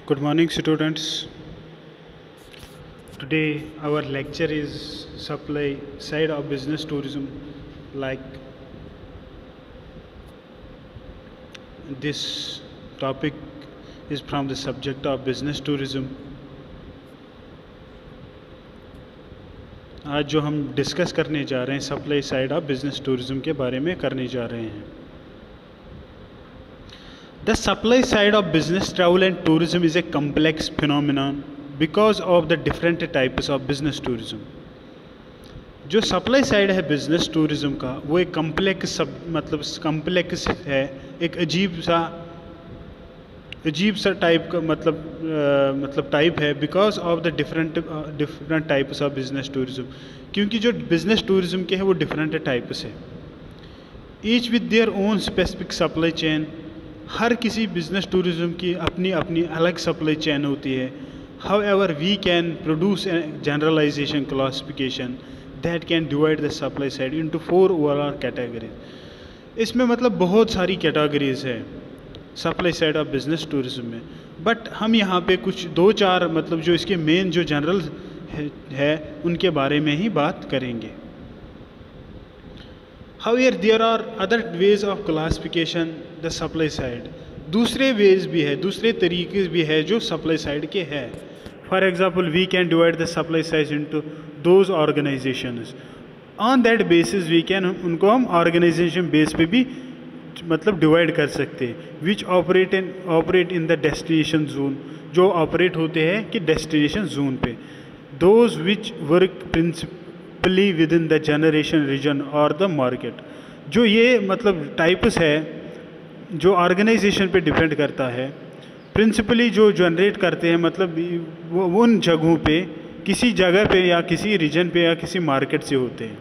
Good morning, students. Today, our lecture is supply side of business tourism. Like this topic is from the subject of business tourism. आज जो हम discuss करने जा रहे हैं supply side of business tourism के बारे में करने जा रहे हैं. The supply side of business travel and tourism is a complex phenomenon because of the different types of business tourism. जो सप्लाई साइड है बिजनेस टूरिज्म का वो एक कम्प्लेक्स कम्प्लेक्स है, एक अजीब सा टाइप का मतलब टाइप है because of the different types of business tourism. क्योंकि जो बिजनेस टूरिज्म के हैं वो डिफरेंट टाइप्स है, each with their own specific supply chain. हर किसी बिजनेस टूरिज्म की अपनी अपनी अलग सप्लाई चेन होती है. However we can produce generalization classification that can divide the supply side into 4 overall categories. इसमें मतलब बहुत सारी कैटेगरीज है supply side of business tourism में, बट हम यहाँ पे कुछ 2-4 मतलब जो इसके मेन जो जनरल है उनके बारे में ही बात करेंगे. However, there are other ways of classification the supply side. दूसरे ways भी है, दूसरे तरीके भी है जो supply side के है. For example, we can divide the supply side into those organizations. On that basis, we can उनको हम organization base पे भी मतलब divide कर सकते हैं. Which operate in the destination zone, जो operate होते हैं कि destination zone पे. Those which work within the generation region और द मार्केट. जो ये मतलब टाइप्स है जो ऑर्गेनाइजेशन पे डिपेंड करता है. प्रिंसिपली जो जनरेट करते हैं मतलब वो उन जगहों पे किसी जगह पे या किसी रीजन पे या किसी मार्केट से होते हैं.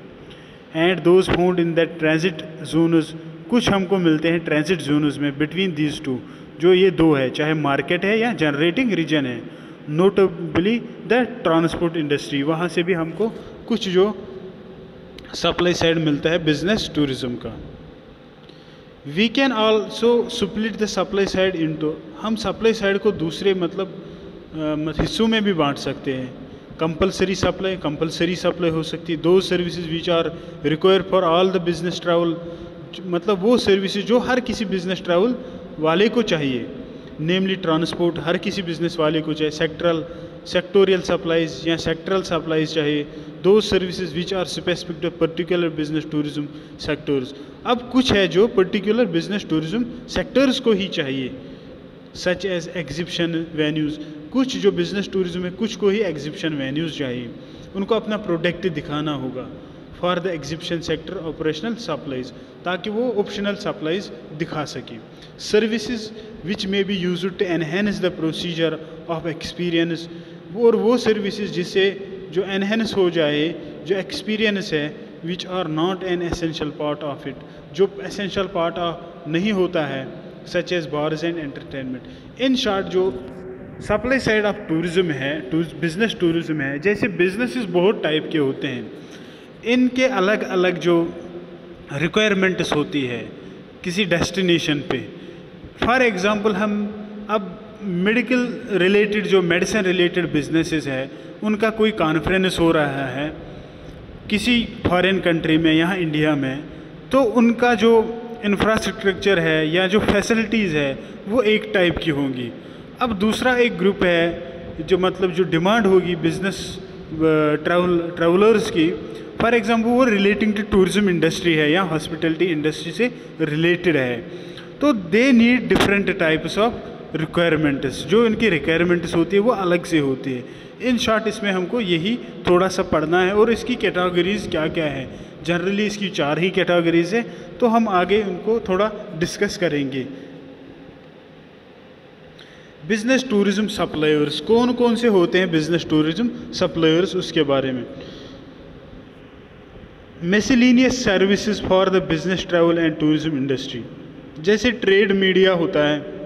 And those found in the transit Jonas, कुछ हमको मिलते हैं ट्रांजिट जोनस में बिटवीन दीज टू. जो ये दो है, चाहे मार्केट है या जनरेटिंग रीजन है. नोटेबली द ट्रांसपोर्ट इंडस्ट्री, वहाँ से भी हमको कुछ जो सप्लाई साइड मिलता है बिजनेस टूरिज्म का. We can also split the supply side into, हम सप्लाई साइड को दूसरे मतलब हिस्सों में भी बांट सकते हैं. कंपलसरी सप्लाई हो सकती है. Those services which are required for all the business travel, मतलब वो सर्विसेज जो हर किसी बिजनेस ट्रैवल वाले को चाहिए. नेमली ट्रांसपोर्ट हर किसी बिजनेस वाले को चाहिए. सेक्टोरियल सप्लाईज या सेक्टरल सप्लाईज चाहिए. Those services which are specific to particular business tourism sectors. अब कुछ है जो पर्टिकुलर बिजनेस टूरिज्म सेक्टर्स को ही चाहिए, सच एज एग्जिबिशन वेन्यूज़. कुछ जो बिजनेस टूरिज्म है कुछ को ही एग्जिबिशन वेन्यूज़ चाहिए, उनको अपना प्रोडक्ट दिखाना होगा. For the exhibition sector operational supplies, ताकि वो ऑप्शनल सप्लाईज दिखा सकें. Services which may be use to enhance the procedure of experience, और वो सर्विसेज जिससे जो एनहेंस हो जाए जो एक्सपीरियंस है. Which are not an essential part of it, जो एसेंशियल पार्ट ऑफ नहीं होता है, such as bars and entertainment. In short जो सप्लाई साइड ऑफ टूरिज्म है, बिजनेस टूरिज्म है, जैसे बिजनेसेस बहुत टाइप के होते हैं, इनके अलग अलग जो रिक्वायरमेंट्स होती है किसी डेस्टिनेशन पे. फॉर एग्ज़ाम्पल हम अब मेडिकल रिलेटेड जो मेडिसिन रिलेटेड बिजनेसेस है उनका कोई कॉन्फ्रेंस हो रहा है किसी फॉरेन कंट्री में, यहाँ इंडिया में, तो उनका जो इंफ्रास्ट्रक्चर है या जो फैसिलिटीज़ है वो एक टाइप की होंगी. अब दूसरा एक ग्रुप है जो मतलब जो डिमांड होगी बिजनेस ट्रैवलर्स की. फॉर एग्ज़ाम्पल वो रिलेटिंग टू टूरिज्म इंडस्ट्री है या हॉस्पिटलिटी इंडस्ट्री से रिलेटेड है, तो they need different types of requirements. जो इनकी रिक्वायरमेंट्स होती है वो अलग से होती है. इन शॉर्ट इसमें हमको यही थोड़ा सा पढ़ना है. और इसकी कैटेगरीज क्या क्या है, जनरली इसकी 4 ही कैटेगरीज है, तो हम आगे उनको थोड़ा डिस्कस करेंगे. बिजनेस टूरिज्म सप्लायर्स, कौन कौन से होते हैं बिजनेस टूरिज्म सप्लायर्स, उसके बारे में. Miscellaneous services for the business travel and tourism industry, जैसे ट्रेड मीडिया होता है,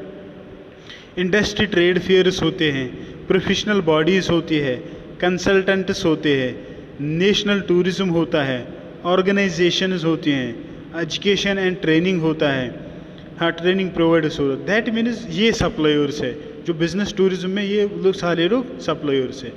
इंडस्ट्री ट्रेड फेयर्स होते हैं, प्रोफेशनल बॉडीज़ होती है, कंसल्टेंट्स होते हैं, नेशनल टूरिज्म होता है, ऑर्गेनाइजेशंस होती हैं, एजुकेशन एंड ट्रेनिंग होता है. हाँ, ट्रेनिंग प्रोवाइडर्स हो, दैट मीन्स ये सप्लायर्स है जो बिज़नेस टूरिज्म में ये लोग सारे लोग सप्लायर्स है।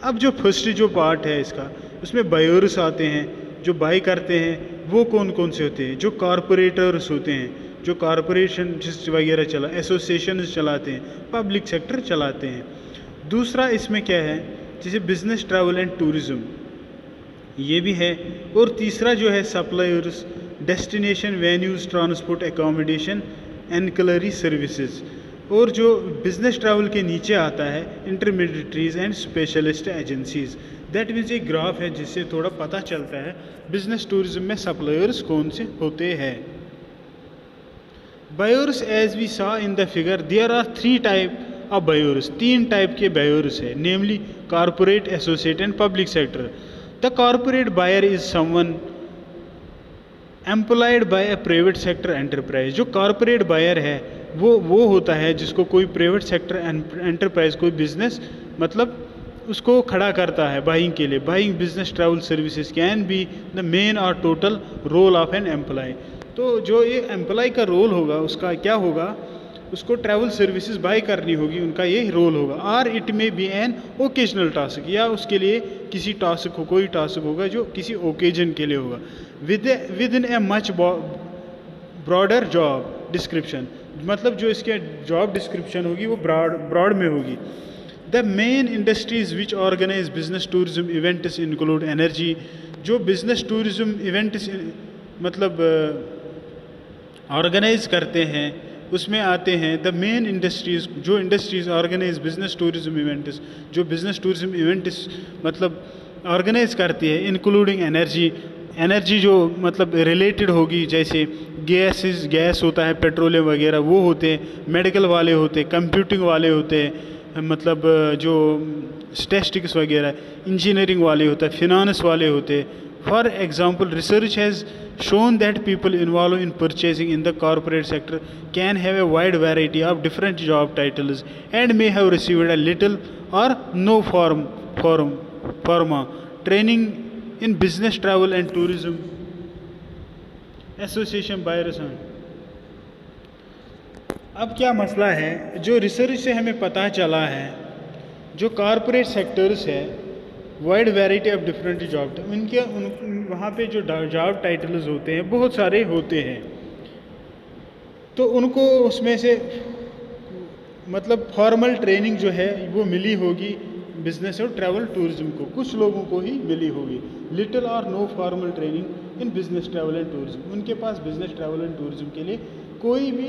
अब जो फर्स्ट जो पार्ट है इसका, उसमें बायर्स आते हैं, जो बाई करते हैं वो कौन कौन से होते हैं, जो कॉरपोरेटर्स होते हैं, जो कॉरपोरेशन वगैरह एसोसिएशन चलाते हैं, पब्लिक सेक्टर चलाते हैं। दूसरा इसमें क्या है, जैसे बिज़नेस ट्रैवल एंड टूरिज़्म ये भी है। और तीसरा जो है suppliers, destination venues, transport, accommodation, ancillary services. और जो बिज़नेस ट्रैवल के नीचे आता है intermediaries and specialist agencies. That means एक ग्राफ है जिससे थोड़ा पता चलता है बिज़नेस टूरिज्म में सप्लायर्स कौन से होते हैं। Buyers as we saw in the figure, there are 3 type of buyers, 3 type के बायर्स है, namely corporate, associate and public sector. The corporate buyer is someone employed by a private sector enterprise. जो corporate buyer है वो होता है जिसको कोई private sector enterprise, कोई बिजनेस मतलब उसको खड़ा करता है बाइंग के लिए। Buying business travel services can be the main और total role of N employ. तो जो ये एम्प्लॉय का रोल होगा उसका क्या होगा, उसको ट्रैवल सर्विसेज बाय करनी होगी, उनका ये रोल होगा। और it may be an occasional task, या उसके लिए किसी टास्क हो, कोई टास्क होगा जो किसी ओकेजन के लिए होगा। With in a much broader job description, मतलब जो इसके जॉब डिस्क्रिप्शन होगी वो ब्रॉड में होगी। The main industries which organise business tourism events include energy. जो बिजनेस टूरिज्म इवेंट्स मतलब ऑर्गेनाइज करते हैं उसमें आते हैं द मेन इंडस्ट्रीज़, जो industries organise business tourism events, जो बिजनेस टूरिज्म इवेंट्स मतलब ऑर्गेनाइज करती है, इंक्लूडिंग एनर्जी। एनर्जी जो मतलब रिलेटेड होगी, जैसे गैस होता है, पेट्रोलियम वगैरह वो होते हैं, मेडिकल वाले होते हैं, कंप्यूटिंग वाले होते हैं, मतलब जो स्टैटिस्टिक्स वगैरह, इंजीनियरिंग वाले होते हैं, फिनांस वाले होते हैं। For example research has shown that people involved in purchasing in the corporate sector can have a wide variety of different job titles and may have received a little or no formal training in business travel and tourism association by Rasan। अब क्या मसला है, जो research से हमें पता चला है जो कॉरपोरेट सेक्टर्स है wide variety of different job, उनके वहाँ पे जो जॉब टाइटल्स होते हैं बहुत सारे होते हैं। तो उनको उसमें से मतलब फॉर्मल ट्रेनिंग जो है वो मिली होगी बिजनेस और ट्रैवल टूरिज्म को, कुछ लोगों को ही मिली होगी। Little or no formal training in business travel and tourism, उनके पास बिजनेस ट्रैवल एंड टूरिज्म के लिए कोई भी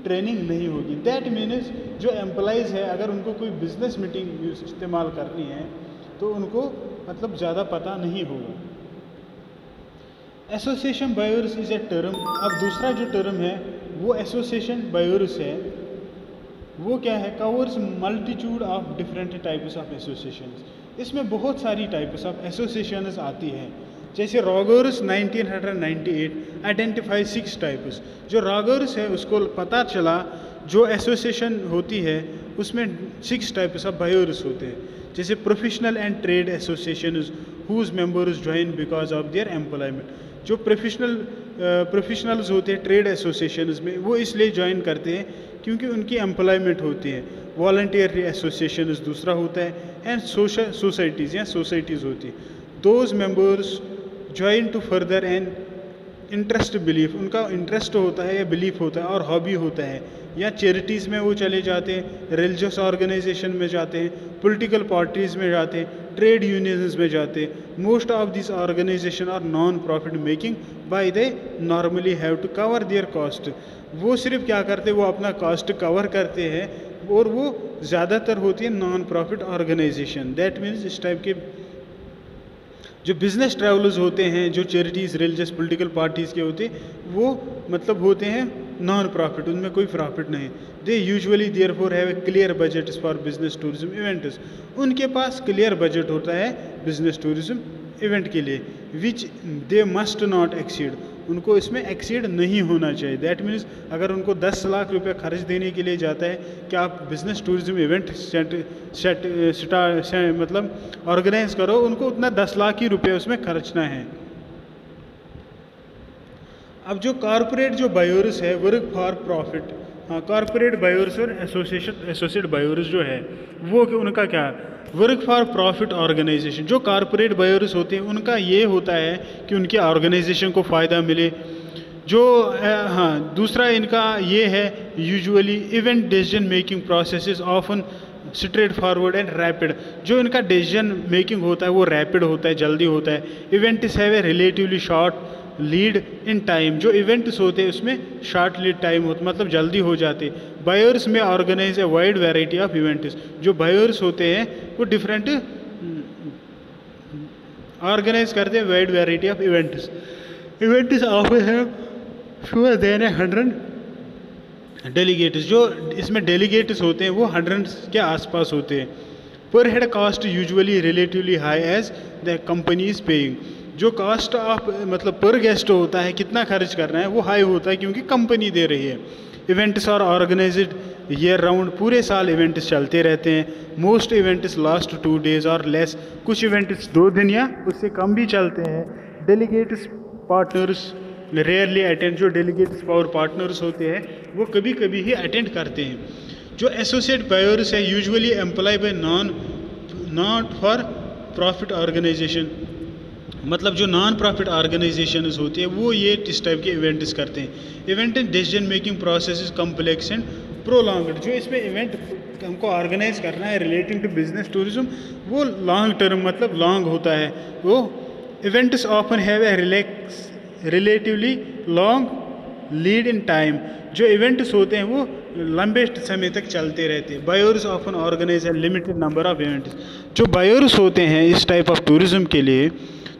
ट्रेनिंग नहीं होगी। दैट मीन्स जो एम्प्लॉइज़ है अगर उनको कोई बिजनेस मीटिंग इस्तेमाल करनी है तो उनको मतलब ज़्यादा पता नहीं होगा। Association buyers is a term. अब दूसरा जो टर्म है वो एसोसिएशन बायर्स है, वो क्या है, covers multitude of different types of associations. इसमें बहुत सारी टाइप्स ऑफ एसोसिएशंस आती हैं। जैसे रॉगर्स 1998 आइडेंटिफाई 6 टाइप्स। जो रॉगर्स है उसको पता चला जो एसोसिएशन होती है उसमें 6 टाइप्स ऑफ बायर्स होते हैं। जैसे professional and trade associations whose members join because of their employment. जो प्रोफेशनल्स होते हैं ट्रेड एसोसिएशंस में वो इसलिए ज्वाइन करते हैं क्योंकि उनकी एम्प्लॉयमेंट होती है। वॉलंटियर एसोसिएशंस दूसरा होता है, एंड सोसाइटीज़ या सोसाइटीज़ होती है। Those members join to further and interest belief, उनका इंटरेस्ट होता है या बिलीफ होता है और हॉबी होता है, या चैरिटीज़ में वो चले जाते हैं, रिलीजियस ऑर्गेनाइजेशन में जाते हैं, पॉलिटिकल पार्टीज़ में जाते हैं, ट्रेड यूनियंस में जाते हैं। Most of this organisation are non profit making by they normally have to cover their cost. वो सिर्फ क्या करते हैं, वो अपना कॉस्ट कवर करते हैं और वो ज़्यादातर होती है non profit organisation. That means इस टाइप के जो बिज़नेस ट्रैवलर्स होते हैं, जो चैरिटीज़, रिलीजियस, पॉलिटिकल पार्टीज़ के होते हैं, वो मतलब होते हैं नॉन प्रॉफिट, उनमें कोई प्रॉफिट नहीं। They usually therefore have a clear budget for business tourism events. उनके पास क्लियर बजट होता है बिजनेस टूरिज्म इवेंट के लिए, विच दे मस्ट नॉट एक्सीड, उनको इसमें एक्सीड नहीं होना चाहिए। दैट मीन्स अगर उनको 10 लाख रुपए खर्च देने के लिए जाता है कि आप बिज़नेस टूरिज्म इवेंट मतलब ऑर्गेनाइज करो, उनको उतना 10 लाख ही रुपये उसमें खर्चना है। अब जो कॉरपोरेट जो बायर्स है वर्क फॉर प्रॉफिट, हाँ, कॉरपोरेट बायर्स और एसोसिएट बायर्स जो है वो उनका क्या, वर्क फॉर प्रॉफिट ऑर्गेनाइजेशन। जो कॉरपोरेट बायर्स होते हैं उनका ये होता है कि उनके ऑर्गेनाइजेशन को फ़ायदा मिले। जो हाँ, दूसरा इनका ये है, usually event decision making process often straight forward and rapid. जो इनका डिसीजन मेकिंग होता है वो रैपिड होता है, जल्दी होता है। Events have a relatively short lead in time. जो इवेंट्स होते हैं उसमें शॉर्ट लीड टाइम होता, मतलब जल्दी हो जाते। बायर्स में organise a wide variety of events. जो बायर्स होते हैं वो डिफरेंट ऑर्गेनाइज करते हैं wide variety of events. Events often है fewer than 100 डेलीगेट्स। जो इसमें डेलीगेट्स होते हैं वो 100 के आसपास होते हैं। Per head cost usually relatively high as the company is paying. जो कास्ट ऑफ मतलब पर गेस्ट होता है, कितना खर्च करना है, वो हाई होता है क्योंकि कंपनी दे रही है। Events are organised year round. पूरे साल इवेंट्स चलते रहते हैं। Most events last 2 days or less. कुछ इवेंट्स 2 दिन या उससे कम भी चलते हैं। Delegates partners rarely attend. जो डेलीगेट्स और पार्टनर्स होते हैं वो कभी कभी ही अटेंड करते हैं। जो एसोसिएट बायर्स है usually employ by not for profit organisation. मतलब जो नॉन प्रॉफिट ऑर्गेनाइजेशन होती है वो ये इस टाइप के इवेंट्स करते हैं। Event and decision making process is complex and prolonged. जो इसमें इवेंट हमको ऑर्गेनाइज करना है रिलेटिंग टू बिजनेस टूरिज्म वो लॉन्ग टर्म मतलब लॉन्ग होता है। वो events often have a relatively long lead in time. जो इवेंट्स होते हैं वो लंबे समय तक चलते रहते हैं। Buyers often organise a limited number of events. जो बायर्स होते हैं इस टाइप ऑफ टूरिज्म के लिए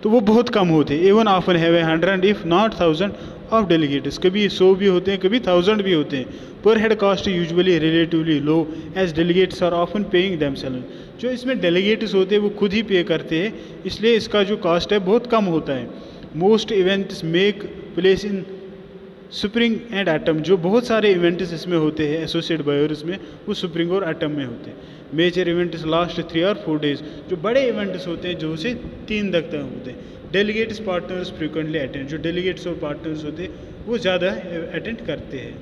तो वो बहुत कम होते हैं। Even often have 100 if not 1000 of delegates. कभी 100 भी होते हैं, कभी 1000 भी होते हैं। Per head cost usually relatively low as delegates are often paying themselves. जो इसमें डेलीगेट्स होते हैं वो खुद ही पे करते हैं, इसलिए इसका जो कॉस्ट है बहुत कम होता है। Most events make place in spring and autumn. जो बहुत सारे इवेंट्स इसमें होते हैं एसोसिएट बायर्स में वो स्प्रिंग और ऑटम में होते हैं। मेजर इवेंट्स लास्ट 3 और 4 days। जो बड़े इवेंट्स होते हैं जो से 3 तक होते हैं। Delegates partners frequently attend. जो डेलीगेट्स और पार्टनर्स होते हैं वो ज़्यादा अटेंड करते हैं।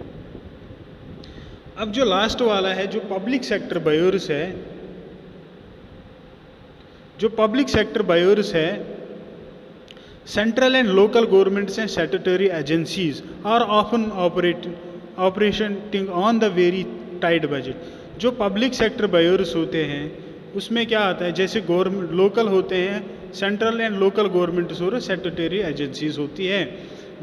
अब जो लास्ट वाला है जो पब्लिक सेक्टर बायर्स है, जो पब्लिक सेक्टर बायर्स है central and local governments and statutory agencies are often operating on the very tight budget. जो पब्लिक सेक्टर बायर्स होते हैं उसमें क्या आता है, जैसे गवर्नमेंट लोकल होते हैं, सेंट्रल एंड लोकल गवर्नमेंट्स और स्टैट्यूटरी एजेंसीज होती है।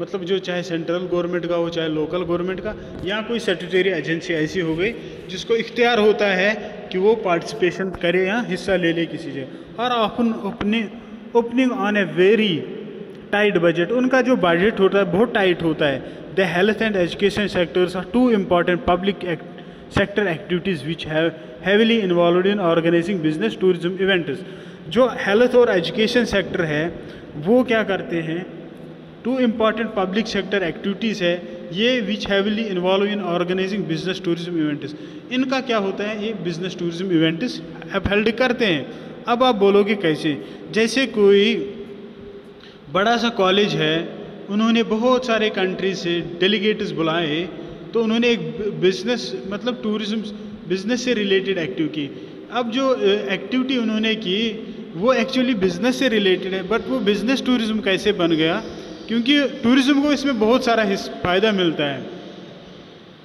मतलब जो चाहे सेंट्रल गवर्नमेंट का हो चाहे लोकल गवर्नमेंट का, या कोई स्टैट्यूटरी एजेंसी ऐसी हो गई जिसको इख्तियार होता है कि वो पार्टिसिपेशन करे या हिस्सा ले ले किसी जगह। और often opening on a very tight budget. उनका जो बजट होता है बहुत टाइट होता है। The health and education sectors are 2 important public sector activities which have heavily involved in organising business tourism events. जो हेल्थ और एजुकेशन सेक्टर है वो क्या करते हैं, 2 important पब्लिक सेक्टर एक्टिविटीज़ है ये which heavily involve in organising business tourism events. इनका क्या होता है, ये बिजनेस टूरिज्म इवेंट्स अपहेल्ड करते हैं। अब आप बोलोगे कैसे, जैसे कोई बड़ा सा कॉलेज है, उन्होंने बहुत सारे कंट्री से डेलीगेट्स बुलाए, तो उन्होंने एक बिजनेस मतलब टूरिज्म बिजनेस से रिलेटेड एक्टिविटी की। अब जो एक्टिविटी उन्होंने की वो एक्चुअली बिजनेस से रिलेटेड है, बट वो बिजनेस टूरिज्म कैसे बन गया, क्योंकि टूरिज्म को इसमें बहुत सारा फ़ायदा मिलता है।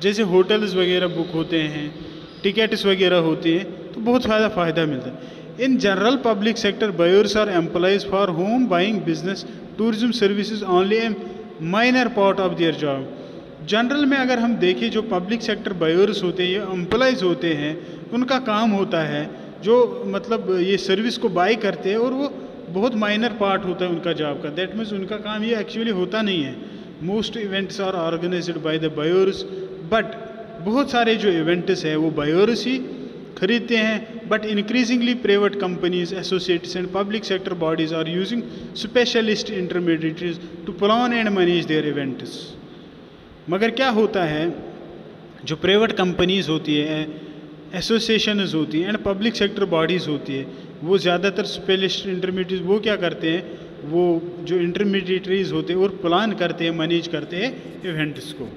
जैसे होटल्स वगैरह बुक होते हैं, टिकट्स वगैरह होती हैं, तो बहुत फ़ायदा मिलता है। In general, public sector buyers are employees for whom buying business tourism services only a minor part of their job. General में अगर हम देखें जो पब्लिक सेक्टर बायर्स होते हैं ये एम्प्लॉयज़ होते हैं, उनका काम होता है जो मतलब ये सर्विस को बाय करते हैं और वो बहुत माइनर पार्ट होता है उनका जॉब का। दैट मीन्स उनका काम ये एक्चुअली होता नहीं है। Most events are organised by the buyers, but बहुत सारे जो इवेंट्स है वो बायर्स ही खरीदते हैं। But increasingly private companies associates and public sector bodies are using specialist intermediaries to plan and manage their events. मगर क्या होता है, जो प्राइवेट कंपनीज होती है, एसोसिएशंस होती हैं एंड पब्लिक सेक्टर बॉडीज़ होती है, वो ज़्यादातर स्पेशलिस्ट इंटरमीडिएट वो क्या करते हैं, वो जो इंटरमीडिएटरीज होते हैं और प्लान करते हैं, मैनेज करते हैं इवेंट्स को।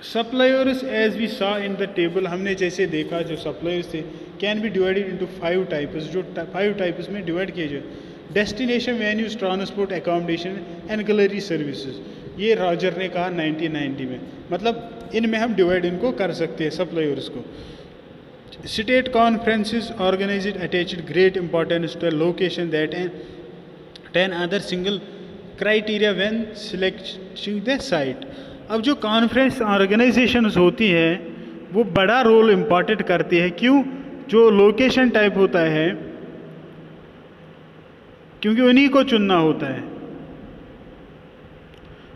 Suppliers as we saw in the table, हमने जैसे देखा जो सप्लायर्स थे can be divided into 5 types, जो 5 टाइप्स में डिवाइड किए जाए। Destination venues, transport, accommodation, ancillary services, ये रॉजर ने कहा 1990 में। मतलब इनमें हम डिवाइड इनको कर सकते हैं सप्लायर्स को। State conferences organised attached great importance to location that an other single criteria when selecting the site. अब जो कॉन्फ्रेंस ऑर्गेनाइजेशंस होती हैं वो बड़ा रोल इम्पॉर्टेंट करती है। क्यों? जो लोकेशन टाइप होता है, क्योंकि उन्हीं को चुनना होता है।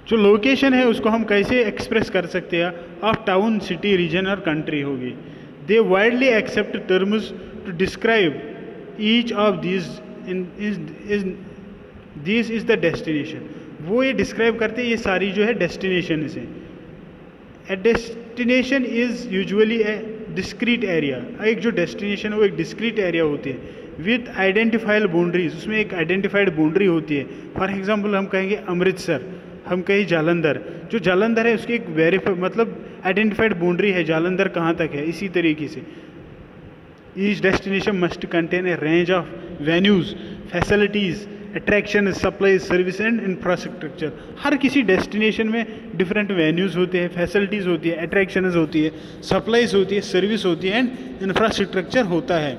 जो लोकेशन है उसको हम कैसे एक्सप्रेस कर सकते हैं? ऑफ टाउन, सिटी, रीजन और कंट्री होगी। They widely accept terms to describe each of this is the destination. वो ये डिस्क्राइब करते हैं ये सारी जो है डेस्टिनेशन से। ए destination is usually A discrete area. एक जो डेस्टिनेशन है वो एक डिस्क्रीट एरिया होती है विद आइडेंटिफाइड बाउंड्रीज, उसमें एक आइडेंटिफाइड बाउंड्री होती है। फॉर एग्जांपल हम कहेंगे अमृतसर, हम कहें जालंधर, जो जालंधर है उसकी एक वेरीफाई मतलब आइडेंटिफाइड बाउंड्री है, जालंधर कहाँ तक है। इसी तरीके से each destination must contain a range of venues, facilities, attraction, supply, service and infrastructure. हर किसी डेस्टिनेशन में डिफरेंट वेन्यूज़ होते हैं, फैसिलिटीज़ होती है, अट्रैक्शंस होती है, सप्लाईज होती है, सर्विस होती है एंड इंफ्रास्ट्रक्चर होता है।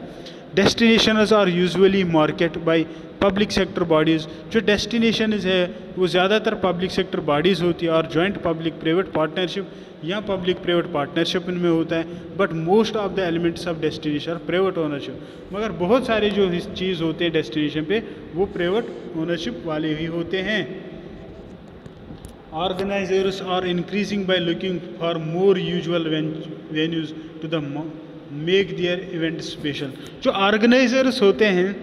Destinations are usually market by public sector bodies. जो डेस्टिनेशंस है वो ज़्यादातर पब्लिक सेक्टर बॉडीज़ होती है और जॉइंट पब्लिक प्राइवेट पार्टनरशिप या पब्लिक प्राइवेट पार्टनरशिप इनमें होता है। But most of the elements of destination are private ownership. मगर बहुत सारे जो चीज़ होते हैं डेस्टिनेशन पे वो प्राइवेट ओनरशिप वाले ही होते हैं। Organisers are increasing by looking for more usual venues to the make their event special. जो ऑर्गेनाइजर्स होते हैं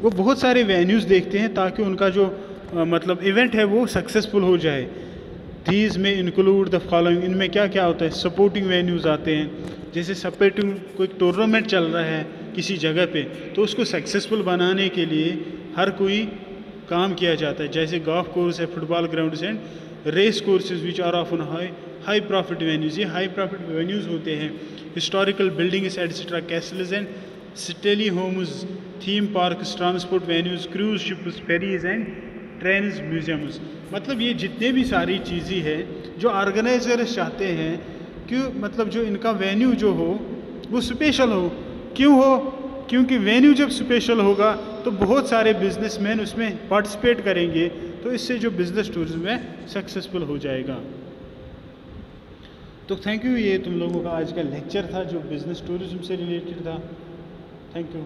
वो बहुत सारे वेन्यूज़ देखते हैं ताकि उनका जो मतलब इवेंट है वो सक्सेसफुल हो जाए। दीज में इंक्लूड द फॉलोइंग, इनमें क्या क्या होता है? सपोर्टिंग वेन्यूज़ आते हैं, जैसे सपोर्टिंग कोई टूर्नामेंट चल रहा है किसी जगह पे तो उसको सक्सेसफुल बनाने के लिए हर कोई काम किया जाता है। जैसे गोल्फ कोर्स है, football grounds and race courses which are often high profit venues, ये हाई प्रॉफिट वेन्यूज़ होते हैं। Historical buildings etcetera, castles and stately homes, theme parks, transport venues, cruise ships, ferries and trains, museums. मतलब ये जितने भी सारी चीज़ें हैं जो ऑर्गेनाइजर्स चाहते हैं कि मतलब जो इनका वेन्यू जो हो वो स्पेशल हो। क्यों हो? क्योंकि वेन्यू जब स्पेशल होगा तो बहुत सारे बिजनेसमैन उसमें पार्टिसिपेट करेंगे, तो इससे जो बिज़नेस टूरिज्म है सक्सेसफुल हो जाएगा। तो थैंक यू, ये तुम लोगों का आज का लेक्चर था जो बिज़नेस टूरिज्म से रिलेटेड था। Thank you.